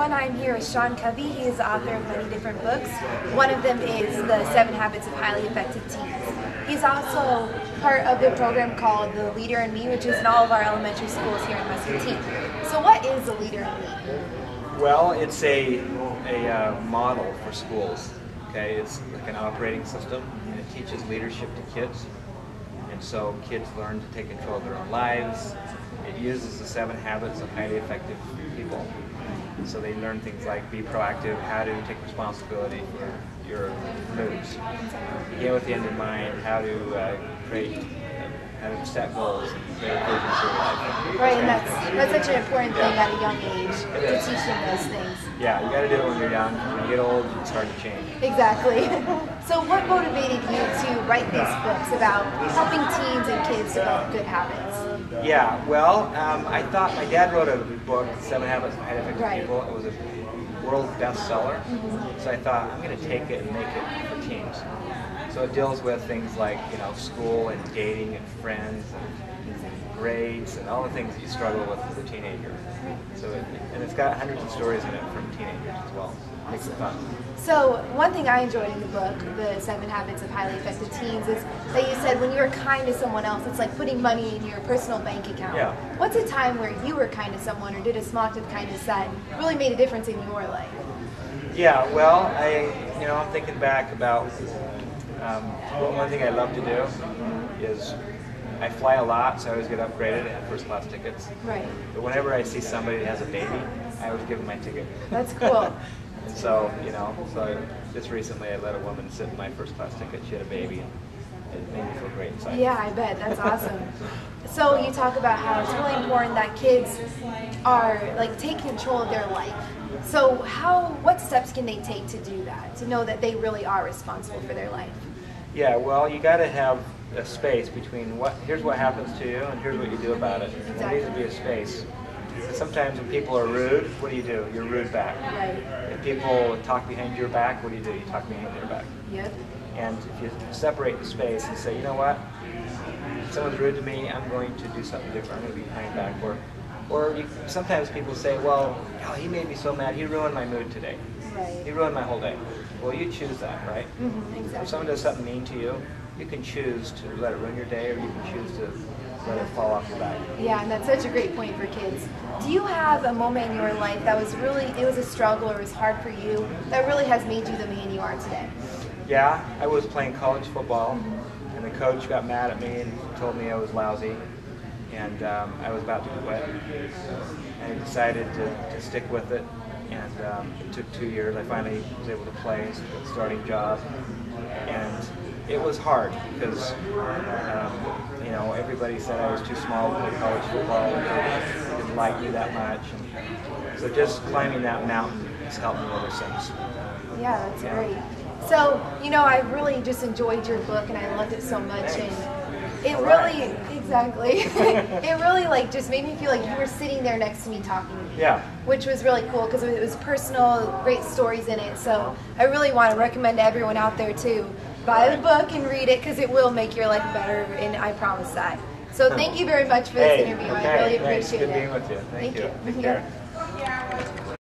everyone. I'm here with Sean Covey. He is the author of many different books. One of them is The 7 Habits of Highly Effective Teens. He's also part of the program called The Leader in Me, which is in all of our elementary schools here in Muscatine. So what is The Leader in Me? Well, it's a model for schools. Okay, it's like an operating system, and it teaches leadership to kids. And so kids learn to take control of their own lives. It uses the 7 habits of highly effective people. So they learn things like be proactive, how to take responsibility for your moves, begin with the end in mind, how to how to set goals and create a vision for your life. Right, and that's such an important thing at a young age, to teach them those things. Yeah, you got to do it when you're young. When you get old, it's hard to change. Exactly. So what motivated you to write these books about helping teens and kids develop good habits? Yeah, well, I thought my dad wrote a book, 7 Habits of Highly Effective People. It was a world bestseller. So I thought, I'm going to take it and make it for teens. So it deals with things like, school and dating and friends and grades and all the things that you struggle with as a teenager. So and it's got hundreds of stories in it from teenagers as well. Makes it fun. So one thing I enjoyed in the book, The 7 Habits of Highly Effective Teens, is that you said when you're kind to someone else, it's like putting money in your personal bank account. Yeah. What's a time where you were kind to someone or did a small act of kindness that really made a difference in your life? Yeah, well, I'm thinking back about one thing I love to do is I fly a lot, so I always get upgraded and have first class tickets. Right. But whenever I see somebody that has a baby, I always give them my ticket. That's cool. And so, just recently I let a woman sit in my first class ticket. She had a baby, and it made me feel great inside. Yeah, I bet. That's awesome. So you talk about how it's really important that kids are take control of their life. So what steps can they take to do that, to know that they really are responsible for their life? Yeah, well, you got to have a space between here's what happens to you and here's what you do about it. Exactly. There needs to be a space. And sometimes when people are rude, what do? You're rude back. Right. If people talk behind your back, what do? You talk behind their back. Yep. And if you separate the space and say, you know what, if someone's rude to me, I'm going to do something different. I'm going to be behind back. Or sometimes people say, well, he made me so mad. He ruined my mood today. Right. He ruined my whole day. Well, you choose that, right? Exactly. If someone does something mean to you, you can choose to let it ruin your day, or you can choose to let it fall off your back. Yeah, and that's such a great point for kids. Do you have a moment in your life that was it was a struggle or it was hard for you that really has made you the man you are today? Yeah, I was playing college football, and the coach got mad at me and told me I was lousy, and I was about to quit. And I decided to stick with it, and it took 2 years. I finally was able to play, a starting job, and it was hard because everybody said I was too small to play college football, and didn't like me that much, and so just climbing that mountain has helped me ever since. Yeah, that's great. So, I really just enjoyed your book and I loved it so much, and it really, exactly, it really just made me feel like you were sitting there next to me talking to me. Yeah. Which was really cool because it was personal, great stories in it. So I really want to recommend to everyone out there to buy the book and read it because it will make your life better, and I promise that. So thank you very much for this interview. Okay, I really thanks. appreciate it. Good being with you. Thank you. you. Take care.